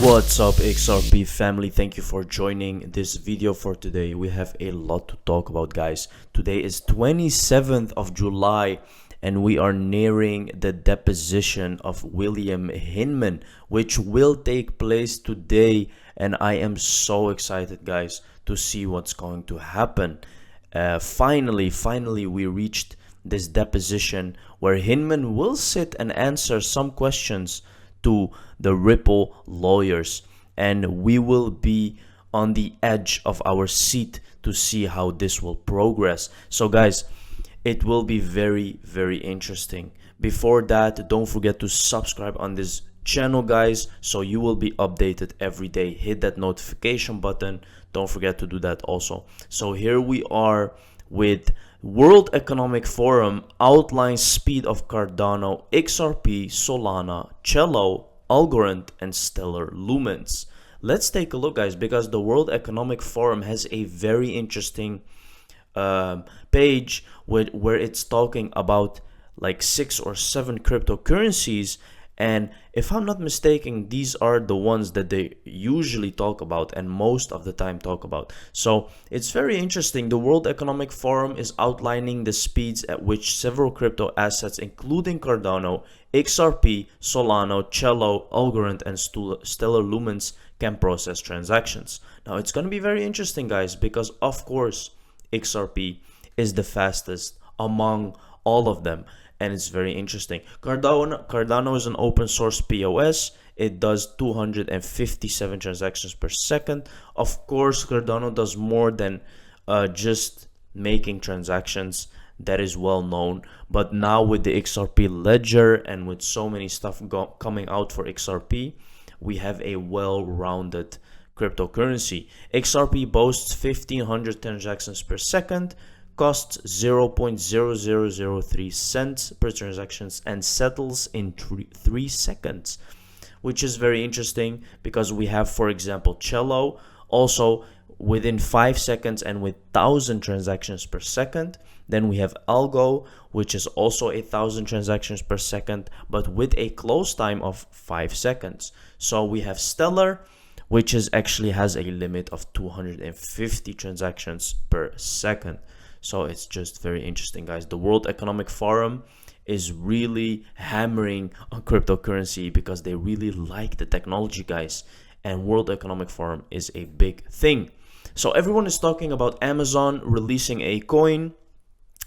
What's up, XRP family? Thank you for joining this video for today. We have a lot to talk about, guys. Today is 27th of July and we are nearing the deposition of William Hinman, which will take place today, and I am so excited, guys, to see what's going to happen. Finally we reached this deposition where Hinman will sit and answer some questions to the Ripple lawyers, and we will be on the edge of our seat to see how this will progress. So guys, it will be very interesting. Before that, don't forget to subscribe on this channel, guys, so you will be updated every day. Hit that notification button, don't forget to do that also. So here we are with World Economic Forum outlines speed of Cardano, XRP, Solana, Cello, Algorand, and Stellar Lumens. Let's take a look, guys, because the World Economic Forum has a very interesting page where it's talking about like 6 or 7 cryptocurrencies, and if I'm not mistaken, these are the ones that they usually talk about and most of the time talk about. So it's very interesting. The World Economic Forum is outlining the speeds at which several crypto assets, including Cardano, XRP, Solana, Cello, Algorand, and Stellar Lumens, can process transactions. Now it's going to be very interesting, guys, because of course XRP is the fastest among all of them, and it's very interesting. Cardano is an open source POS. It does 257 transactions per second. Of course, Cardano does more than just making transactions. That is well known. But now with the XRP ledger and with so many stuff coming out for XRP, we have a well-rounded cryptocurrency. XRP boasts 1500 transactions per second, costs 0.0003 cents per transactions, and settles in 3 seconds, which is very interesting because we have, for example, Cello also within 5 seconds and with 1000 transactions per second. Then we have Algo, which is also 1000 transactions per second, but with a close time of 5 seconds. So we have Stellar, which is actually has a limit of 250 transactions per second. So it's just very interesting, guys. The World Economic Forum is really hammering on cryptocurrency because they really like the technology, guys. And World Economic Forum is a big thing. So everyone is talking about Amazon releasing a coin,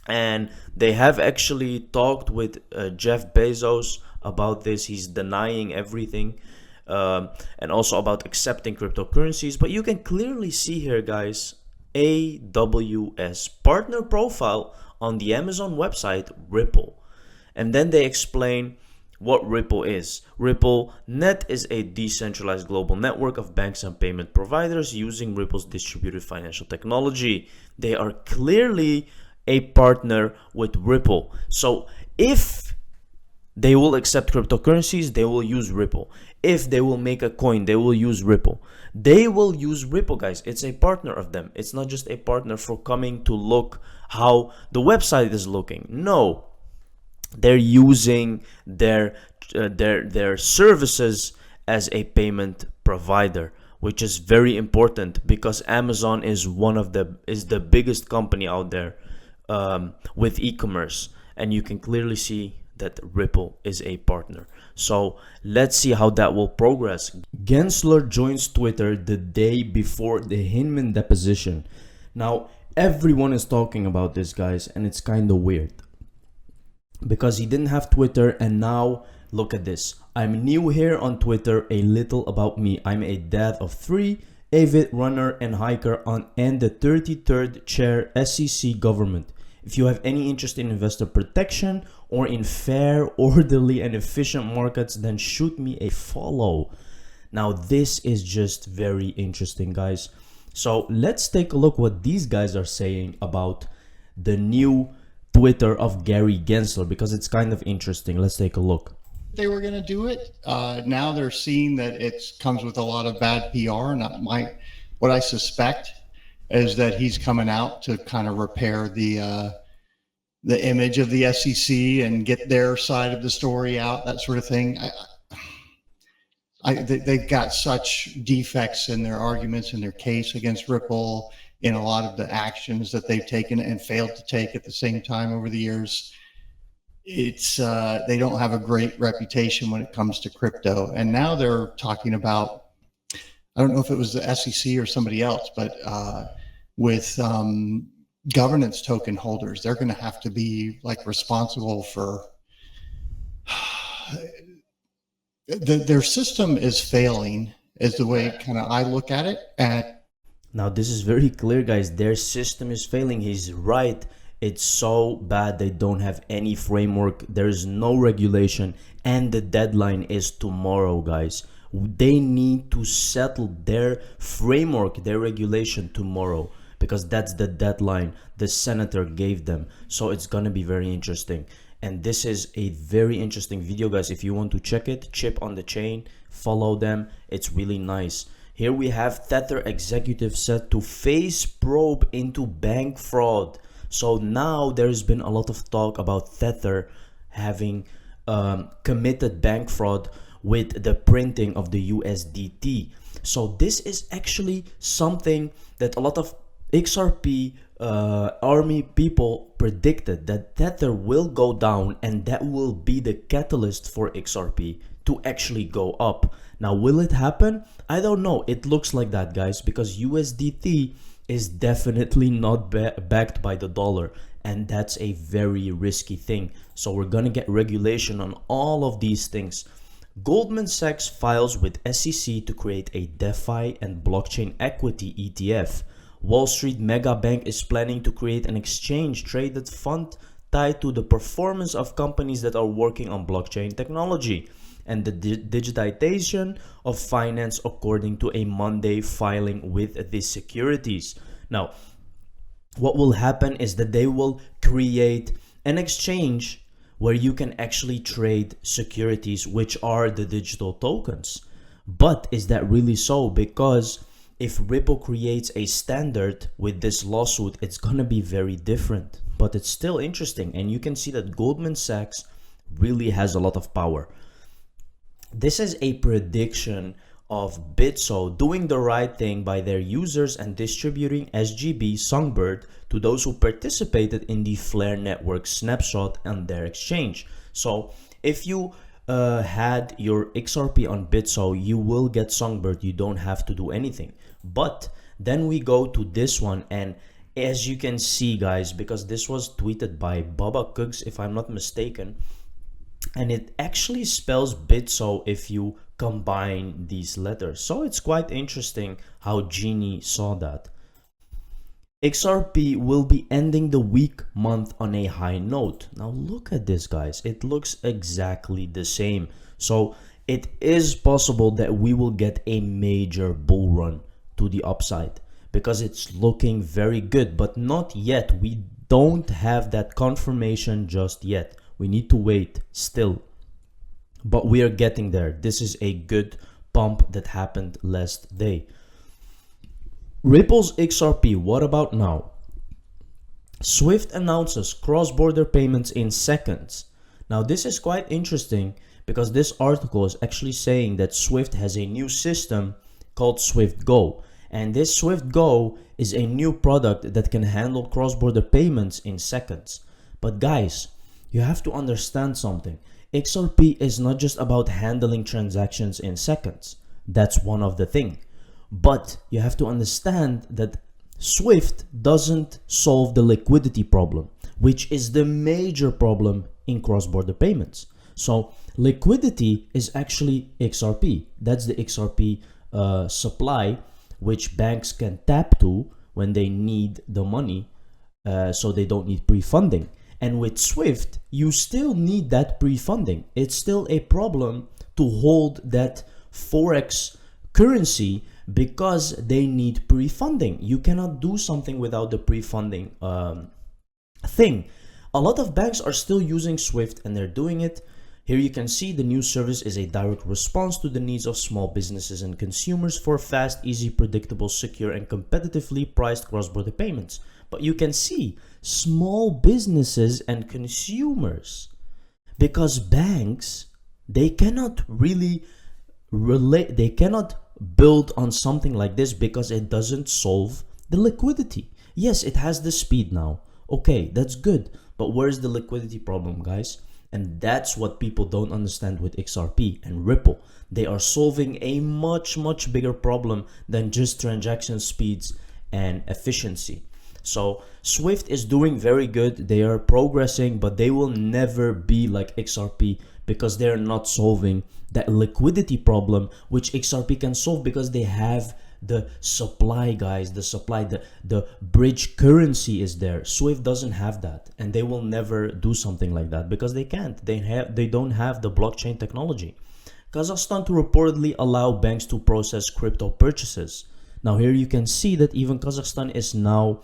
and they have actually talked with Jeff Bezos about this. He's denying everything, and also about accepting cryptocurrencies. But you can clearly see here, guys, AWS partner profile on the Amazon website Ripple, and then they explain what Ripple is. Ripple Net is a decentralized global network of banks and payment providers using Ripple's distributed financial technology. They are clearly a partner with Ripple. So if they will accept cryptocurrencies, they will use Ripple. If they will make a coin, they will use Ripple. They will use Ripple, guys. It's a partner of them. It's not just a partner for coming to look how the website is looking. No, they're using their services as a payment provider, which is very important because Amazon is the biggest company out there with e-commerce, and you can clearly see that Ripple is a partner. So let's see how that will progress. Gensler joins Twitter the day before the Hinman deposition. Now everyone is talking about this, guys, and it's kind of weird because he didn't have Twitter, and now look at this. I'm new here on Twitter. A little about me. I'm a dad of 3, avid runner and hiker and the 33rd chair SEC government. If you have any interest in investor protection or in fair, orderly, and efficient markets, then shoot me a follow. Now this is just very interesting, guys. So let's take a look what these guys are saying about the new Twitter of Gary Gensler, because it's kind of interesting. Let's take a look. They were going to do it. Now they're seeing that it comes with a lot of bad PR, and what I suspect is that he's coming out to kind of repair the image of the SEC and get their side of the story out, that sort of thing. they've got such defects in their arguments in their case against Ripple, in a lot of the actions that they've taken and failed to take at the same time over the years. It's they don't have a great reputation when it comes to crypto. And now they're talking about, I don't know if it was the SEC or somebody else, but with governance token holders, they're going to have to be like responsible for their system is failing, is the way kind of I look at it. And now this is very clear, guys. Their system is failing. He's right. It's so bad. They don't have any framework. There's no regulation, and the deadline is tomorrow, guys. They need to settle their framework, their regulation tomorrow, because that's the deadline the senator gave them. So it's gonna be very interesting. And this is a very interesting video, guys. If you want to check it, Chip on the Chain, follow them. It's really nice. Here we have Tether executive set to face probe into bank fraud. So now there's been a lot of talk about Tether having committed bank fraud with the printing of the USDT. So this is actually something that a lot of XRP army people predicted, that Tether will go down, and that will be the catalyst for XRP to actually go up. Now, will it happen? I don't know. It looks like that, guys, because USDT is definitely not backed by the dollar, and that's a very risky thing. So we're gonna get regulation on all of these things. Goldman Sachs files with SEC to create a DeFi and blockchain equity ETF. Wall Street mega bank is planning to create an exchange traded fund tied to the performance of companies that are working on blockchain technology and the digitization of finance, according to a Monday filing with the securities. Now, what will happen is that they will create an exchange where you can actually trade securities, which are the digital tokens. But is that really so? Because if Ripple creates a standard with this lawsuit, it's gonna be very different. But it's still interesting, and you can see that Goldman Sachs really has a lot of power. This is a prediction of Bitso doing the right thing by their users and distributing SGB Songbird to those who participated in the Flare Network snapshot on their exchange. So if you had your XRP on Bitso, you will get Songbird. You don't have to do anything. But then we go to this one, and as you can see, guys, because this was tweeted by Baba Cooks, if I'm not mistaken, and it actually spells Bitso if you combine these letters. So it's quite interesting how Genie saw that. XRP will be ending the week month on a high note. Now look at this, guys. It looks exactly the same. So it is possible that we will get a major bull run to the upside, because it's looking very good, but not yet. We don't have that confirmation just yet. We need to wait still, but we are getting there. This is a good pump that happened last day. Ripple's XRP, what about now? Swift announces cross-border payments in seconds. Now this is quite interesting, because this article is actually saying that Swift has a new system called Swift Go, and this Swift Go is a new product that can handle cross-border payments in seconds. But guys, you have to understand something. XRP is not just about handling transactions in seconds. That's one of the things. But you have to understand that Swift doesn't solve the liquidity problem, which is the major problem in cross-border payments. So liquidity is actually XRP. That's the XRP supply, which banks can tap to when they need the money, so they don't need pre-funding. And with Swift, you still need that pre-funding. It's still a problem to hold that Forex currency because they need pre-funding. You cannot do something without the pre-funding thing. A lot of banks are still using Swift, and they're doing it. Here you can see the new service is a direct response to the needs of small businesses and consumers for fast, easy, predictable, secure, and competitively priced cross-border payments. But you can see small businesses and consumers, because banks, they cannot really they cannot build on something like this because it doesn't solve the liquidity. Yes, it has the speed now. Okay, that's good. But where's the liquidity problem, guys? And that's what people don't understand with XRP and Ripple. They are solving a much, much bigger problem than just transaction speeds and efficiency. So Swift is doing very good. They are progressing, but they will never be like XRP because they're not solving that liquidity problem, which XRP can solve because they have the supply, guys. The supply, the bridge currency is there. Swift doesn't have that, and they will never do something like that because they can't. They don't have the blockchain technology. Kazakhstan to reportedly allow banks to process crypto purchases. Now here you can see that even Kazakhstan is now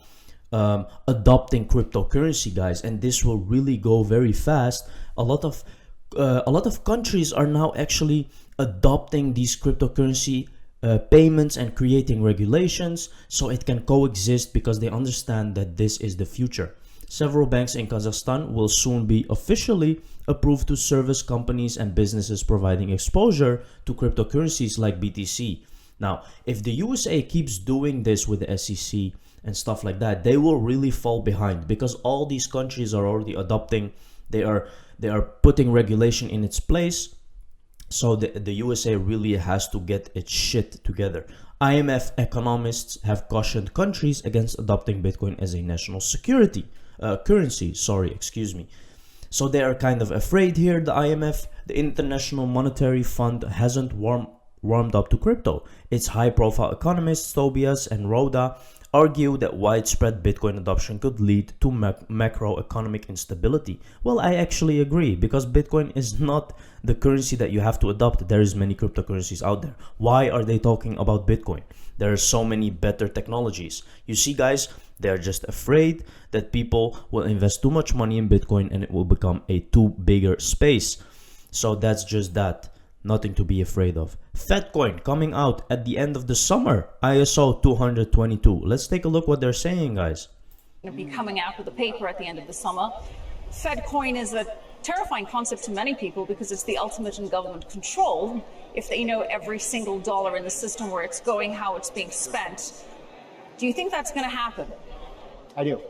adopting cryptocurrency, guys, and this will really go very fast. A lot of countries are now actually adopting these cryptocurrency payments and creating regulations so it can coexist because they understand that this is the future. Several banks in Kazakhstan will soon be officially approved to service companies and businesses providing exposure to cryptocurrencies like BTC. Now, if the USA keeps doing this with the SEC and stuff like that, they will really fall behind because all these countries are already adopting. They are putting regulation in its place. So the USA really has to get its shit together. IMF economists have cautioned countries against adopting Bitcoin as a national security currency. So they are kind of afraid here. The IMF, the International Monetary Fund, hasn't warmed up to crypto. Its high-profile economists Tobias and Rhoda argue that widespread Bitcoin adoption could lead to macroeconomic instability. Well, I actually agree because Bitcoin is not the currency that you have to adopt. There is many cryptocurrencies out there. Why are they talking about Bitcoin? There are so many better technologies. You see, guys, they're just afraid that people will invest too much money in Bitcoin and it will become a too bigger space. So that's just that. Nothing to be afraid of. FEDCOIN coming out at the end of the summer. ISO 222. Let's take a look what they're saying, guys. It'll be coming out with a paper at the end of the summer. FEDCOIN is a terrifying concept to many people because it's the ultimate in government control. If they know every single dollar in the system, where it's going, how it's being spent. Do you think that's going to happen? I do.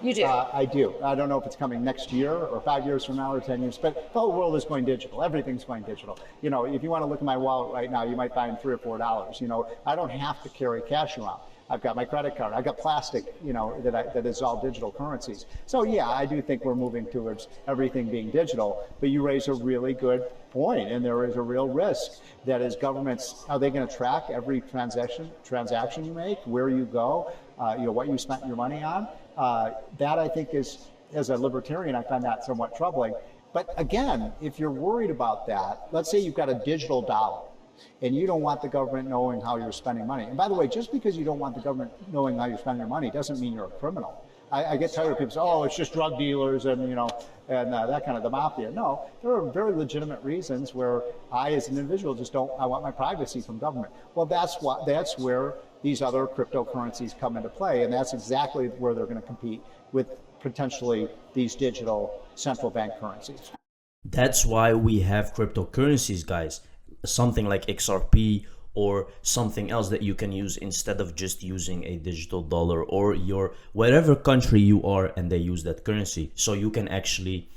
You do? I do. I don't know if it's coming next year or 5 years from now or 10 years, but the whole world is going digital. Everything's going digital. You know, if you want to look at my wallet right now, you might find $3 or $4. You know, I don't have to carry cash around. I've got my credit card. I've got plastic, you know, that is all digital currencies. So yeah, I do think we're moving towards everything being digital, but you raise a really good point, and there is a real risk that as governments, are they going to track every transaction you make, where you go, you know, what you spent your money on? That I think is, as a libertarian, I find that somewhat troubling. But again, if you're worried about that, let's say you've got a digital dollar and you don't want the government knowing how you're spending money. And by the way, just because you don't want the government knowing how you're spending your money doesn't mean you're a criminal. I get tired of people saying, oh, it's just drug dealers and, you know, and that kind of the mafia. No, there are very legitimate reasons where I, as an individual, just don't, I want my privacy from government. Well, that's where these other cryptocurrencies come into play, and that's exactly where they're going to compete with potentially these digital central bank currencies. That's why we have cryptocurrencies, guys. Something like XRP or something else that you can use instead of just using a digital dollar or your whatever country you are and they use that currency. So you can actually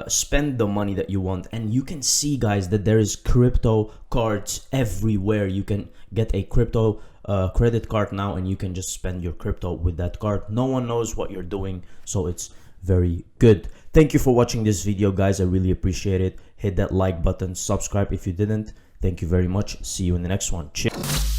spend the money that you want, and you can see, guys, that there is crypto cards everywhere. You can get a crypto credit card now and you can just spend your crypto with that card. No one knows what you're doing, so it's very good. Thank you for watching this video, guys. I really appreciate it. Hit that like button, subscribe if you didn't. Thank you very much. See you in the next one. Cheers.